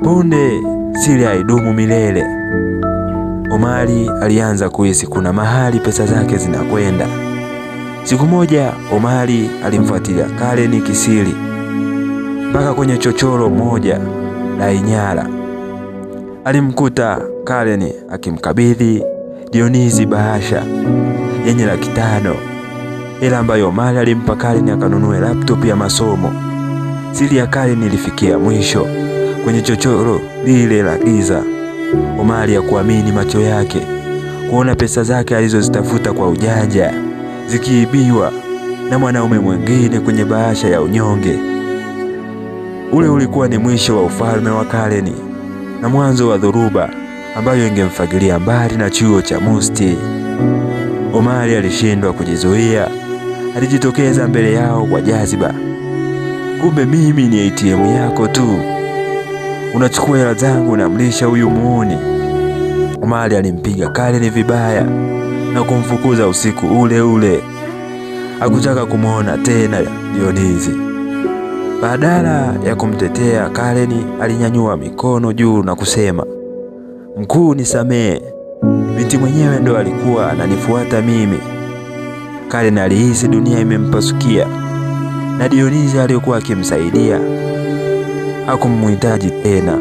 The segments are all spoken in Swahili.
Punde siri haidumu milele. Omari alianza kuhisi kuna mahali pesa zake zinakwenda. Siku moja Omari alimfuatilia Karen kisiri mpaka kwenye chochoro moja la Inyala. Alimkuta Karen akimkabidhi Dionisi bahasha yenye Laki5, hela ambayo Omari alimpa Karen akanunue laptop ya masomo. Siri ya Karen ilifikia mwisho kwenye chochoro lile la giza. Omari hakuamini macho yake kuona pesa zake alizozitafuta kwa ujanja zikiibiwa na mwanaume mwingine kwenye bahasha ya unyonge. Ule ulikuwa ni mwisho wa ufalme wa Karen na mwanzo wa dhoruba ambayo ingemfagilia mbali na chuo cha Musti. Omari alishindwa kujizuia, alijitokeza mbele yao kwa jaziba. Kumbe mimi ni ATM yako tu, unachukua hela zangu na mlisha huyu muuni. Omari alimpiga Karen vibaya na kumfukuza usiku ule ule. Hakutaka kumwona tena Dionisi. Badala ya kumtetea Karen, alinyanyua mikono juu na kusema, "Mkuu, nisamee. Binti mwenyewe ndo alikuwa ananifuata mimi." Karen alihisi dunia imempasukia na Dionisi aliyokuwa akimsaidia hakumhitaji tena.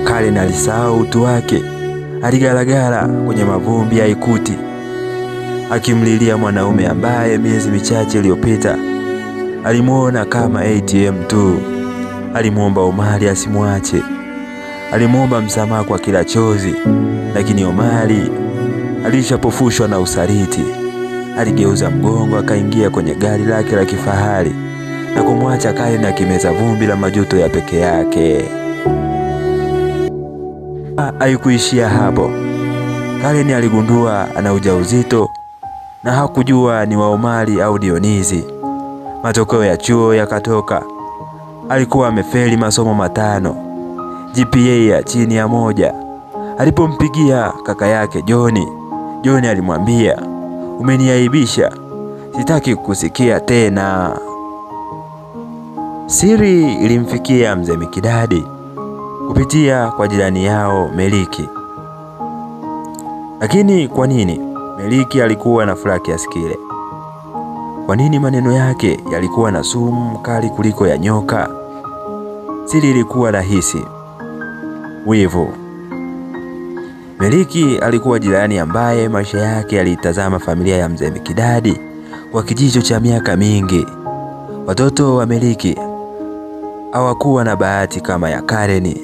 Karen alisahau utu wake, aligalagala kwenye mavumbi ya Ikuti akimlilia mwanaume ambaye miezi michache iliyopita alimuona kama ATM tu. Alimuomba Omari asimwache, alimuomba msamaha kwa kila chozi, lakini Omari alishapofushwa na usaliti. Aligeuza mgongo akaingia kwenye gari lake la kifahari na kumwacha Karen akimeza vumbi la majuto ya peke yake. Haikuishia hapo. Karen aligundua ana ujauzito na hakujua ni wa Omari au Dionisi. Matokeo ya chuo yakatoka. Alikuwa amefeli masomo 5, GPA ya chini ya 1. Alipompigia kaka yake John alimwambia, "Umeniaibisha, sitaki kukusikia tena." Siri ilimfikia mzee Mikidadi kupitia kwa jirani yao Meliki. Lakini kwa nini Meliki alikuwa na furaha kiasi kile? Kwa nini maneno yake yalikuwa na sumu kali kuliko ya nyoka? Siri ilikuwa rahisi: wivu. Meliki alikuwa jirani ambaye maisha yake yalitazama familia ya mzee Mikidadi kwa kijicho cha miaka mingi. Watoto wa Meliki hawakuwa na bahati kama ya Karen.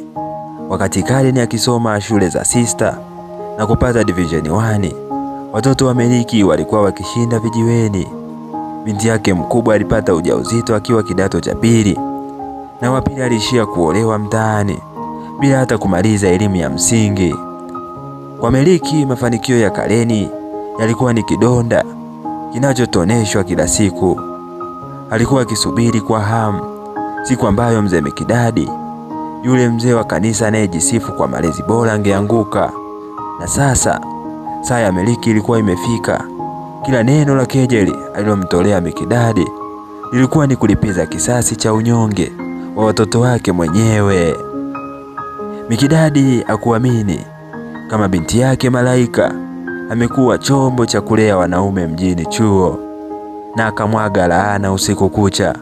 Wakati Karen akisoma shule za sister na kupata division 1, watoto wa Meliki walikuwa wakishinda vijiweni. Binti yake mkubwa alipata ujauzito akiwa kidato cha 2 na wa pili alishia kuolewa mtaani bila hata kumaliza elimu ya msingi. Kwa Meliki, mafanikio ya Karen yalikuwa ni kidonda kinachotoneshwa kila siku. Alikuwa akisubiri kwa hamu siku ambayo mzee Mikidadi, yule mzee wa kanisa anayejisifu kwa malezi bora, angeanguka. Na sasa saa ya Meliki ilikuwa imefika. Kila neno la kejeli alilomtolea Mikidadi ilikuwa ni kulipiza kisasi cha unyonge wa watoto wake mwenyewe. Mikidadi hakuamini kama binti yake Malaika amekuwa chombo cha kulea wanaume mjini chuo, na akamwaga laana usiku kucha.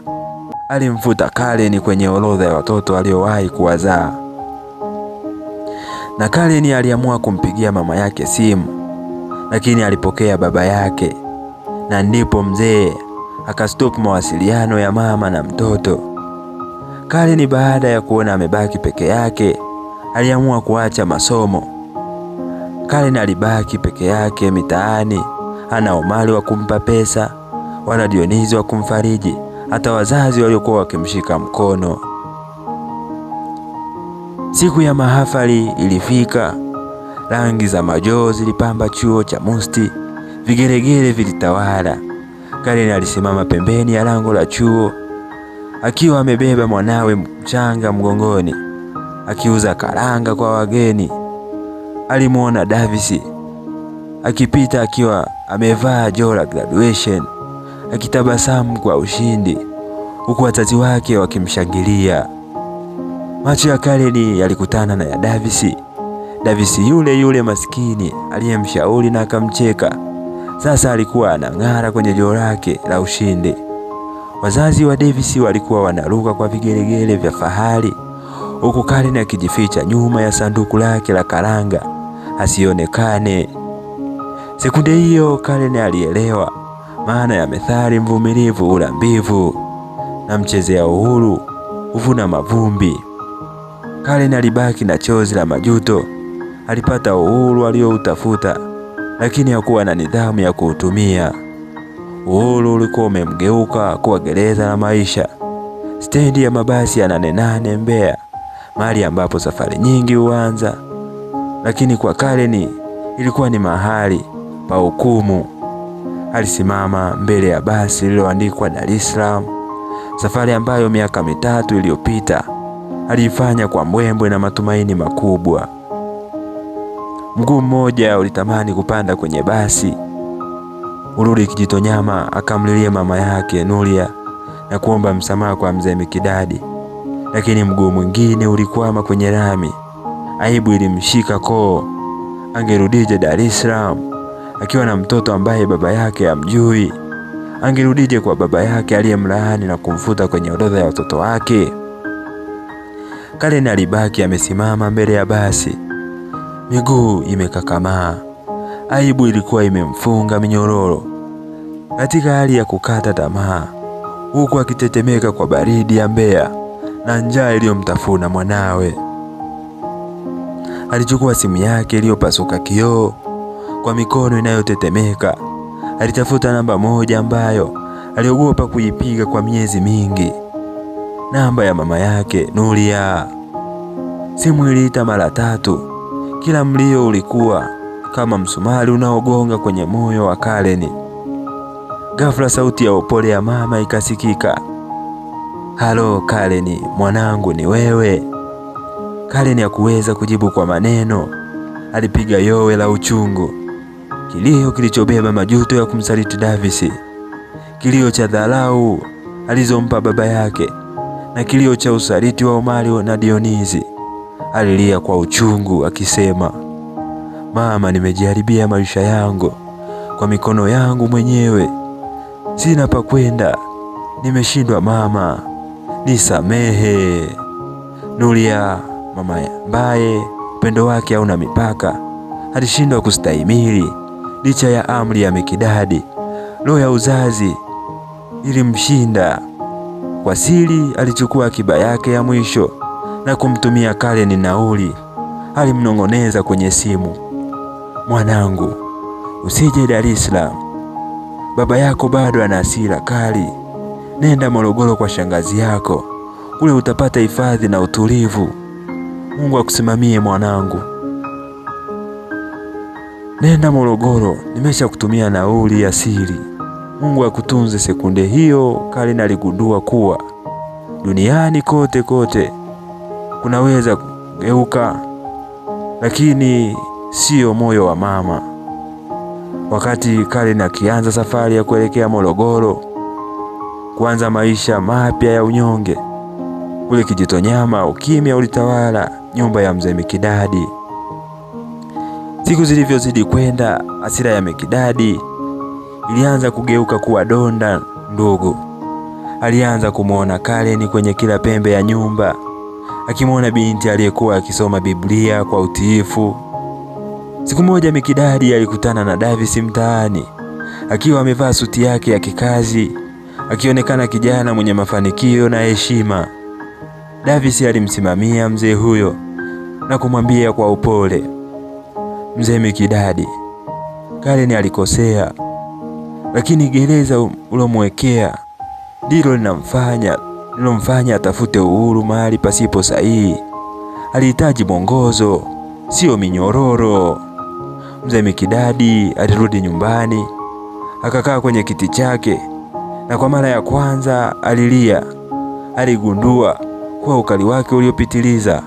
Alimfuta Karen kwenye orodha ya watoto aliowahi kuwazaa. Na Karen aliamua kumpigia mama yake simu, lakini alipokea baba yake, na ndipo mzee akastop mawasiliano ya mama na mtoto. Karen, baada ya kuona amebaki peke yake, aliamua kuacha masomo. Karen alibaki peke yake mitaani, hana Omari wa kumpa pesa wala Dionisi wa kumfariji, hata wazazi waliokuwa wakimshika mkono. Siku ya mahafali ilifika. Rangi za majozi zilipamba chuo cha Musti, vigelegele vilitawala. Karen alisimama pembeni ya lango la chuo akiwa amebeba mwanawe mchanga mgongoni, akiuza karanga kwa wageni. Alimuona Davisi akipita akiwa amevaa joho la graduation, akitabasamu kwa ushindi, huku wazazi wake wakimshangilia. Macho ya Karen yalikutana na ya Davis. Davis yule yule maskini aliyemshauri na akamcheka, sasa alikuwa anang'ara kwenye joo lake la ushindi. Wazazi wa Davis walikuwa wanaruka kwa vigelegele vya fahari, huku Karen akijificha nyuma ya sanduku lake la karanga asionekane. Sekunde hiyo Karen alielewa maana ya methali, mvumilivu hula mbivu na mchezea uhuru huvuna mavumbi. Karen alibaki na chozi la majuto. Alipata uhuru alioutafuta, lakini hakuwa na nidhamu ya kuutumia. Uhuru ulikuwa umemgeuka kuwa gereza la maisha, stendi ya mabasi ya 88 Mbeya, mahali ambapo safari nyingi huanza, lakini kwa Karen ilikuwa ni mahali pa hukumu. Alisimama mbele ya basi lililoandikwa Dar es Salaam, safari ambayo miaka 3 iliyopita aliifanya kwa mbwembwe na matumaini makubwa. Mguu mmoja ulitamani kupanda kwenye basi. Urudi Kijitonyama akamlilia mama yake Nuria na kuomba msamaha kwa mzee Mikidadi, lakini mguu mwingine ulikwama kwenye lami. Aibu ilimshika koo. Angerudije Dar es Salaam akiwa na mtoto ambaye baba yake hamjui? Angerudije kwa baba yake aliyemlaani na kumfuta kwenye orodha ya watoto wake? Karen alibaki amesimama mbele ya basi, miguu imekakamaa. Aibu ilikuwa imemfunga minyororo. Katika hali ya kukata tamaa, huku akitetemeka kwa baridi ya Mbeya na njaa iliyomtafuna mwanawe, alichukua simu yake iliyopasuka kioo. Kwa mikono inayotetemeka alitafuta namba moja ambayo aliogopa kuipiga kwa miezi mingi, namba ya mama yake Nuria. Simu iliita mara 3. Kila mlio ulikuwa kama msumari unaogonga kwenye moyo wa Karen. Ghafla sauti ya upole ya mama ikasikika. "Halo Karen, mwanangu, ni wewe?" Karen hakuweza kujibu kwa maneno. Alipiga yowe la uchungu, kilio kilichobeba majuto ya kumsaliti Davis, kilio cha dharau alizompa baba yake, na kilio cha usaliti wa Omari na Dionizi. Alilia kwa uchungu akisema, "Mama, nimejiharibia maisha yangu kwa mikono yangu mwenyewe. Sina pa kwenda. Nimeshindwa mama, nisamehe." Nuria, mama ambaye upendo wake hauna mipaka, alishindwa kustahimili licha ya amri ya Mikidadi. Roho ya uzazi ilimshinda. Kwa siri alichukua akiba yake ya mwisho na kumtumia Karen nauli. Alimnong'oneza kwenye simu, "Mwanangu, usije Dar es Salaam. Baba yako bado ana hasira kali. Nenda Morogoro kwa shangazi yako. Kule utapata hifadhi na utulivu. Mungu akusimamie mwanangu. Nenda Morogoro, nimesha kutumia nauli ya siri. Mungu akutunze." Sekunde hiyo Karen aligundua kuwa duniani kote kunaweza kugeuka, lakini sio moyo wa mama. Wakati Karen akianza safari ya kuelekea Morogoro, kuanza maisha mapya ya unyonge, kule Kijitonyama ukimya ulitawala nyumba ya mzee Mikidadi. Siku zilivyozidi kwenda, hasira ya Mikidadi ilianza kugeuka kuwa donda ndogo. Alianza kumuona Karen kwenye kila pembe ya nyumba, akimuona binti aliyekuwa akisoma Biblia kwa utiifu. Siku moja Mikidadi alikutana na Davis mtaani, akiwa amevaa suti yake ya kikazi, akionekana kijana mwenye mafanikio na heshima. Davis alimsimamia mzee huyo na kumwambia kwa upole, "Mzee Mikidadi, Karen alikosea, lakini gereza ulomwekea ndilo lilomfanya atafute uhuru mahali pasipo sahihi. Alihitaji mwongozo, sio minyororo." Mzee Mikidadi alirudi nyumbani, akakaa kwenye kiti chake, na kwa mara ya kwanza alilia. Aligundua kuwa ukali wake uliopitiliza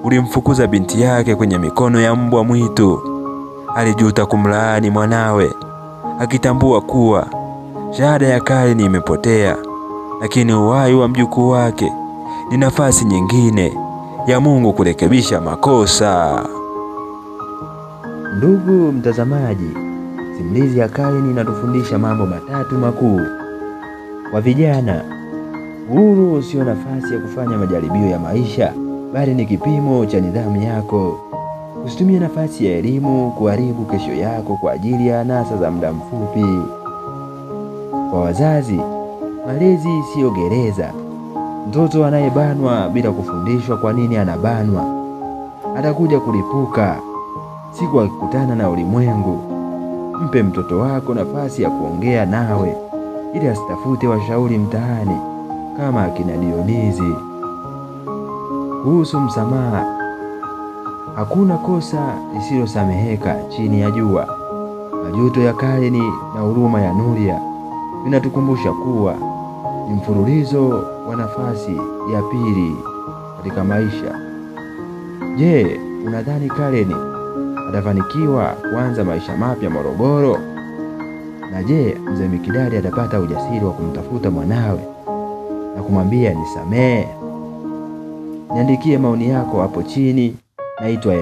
ulimfukuza binti yake kwenye mikono ya mbwa mwitu. Alijuta kumlaani mwanawe, akitambua kuwa shahada ya Karen imepotea, lakini uhai wa mjukuu wake ni nafasi nyingine ya Mungu kurekebisha makosa. Ndugu mtazamaji, simulizi ya Karen inatufundisha mambo matatu makuu. Kwa vijana, uhuru sio nafasi ya kufanya majaribio ya maisha, bali ni kipimo cha nidhamu yako. Usitumie nafasi ya elimu kuharibu kesho yako kwa ajili ya anasa za muda mfupi. Kwa wazazi, malezi siyo gereza. Mtoto anayebanwa bila kufundishwa kwa nini anabanwa atakuja kulipuka siku akikutana na ulimwengu. Mpe mtoto wako nafasi ya kuongea nawe ili asitafute washauri mtaani kama akina Dionizi. Kuhusu msamaha, hakuna kosa lisilosameheka chini ya jua. Majuto ya Karen na huruma ya Nuria vinatukumbusha kuwa ni mfululizo wa nafasi ya pili katika maisha. Je, unadhani Karen atafanikiwa kuanza maisha mapya Morogoro? Na je, mzee Mikidadi atapata ujasiri wa kumtafuta mwanawe na kumwambia nisamehe? Niandikie maoni yako hapo chini. Naitwa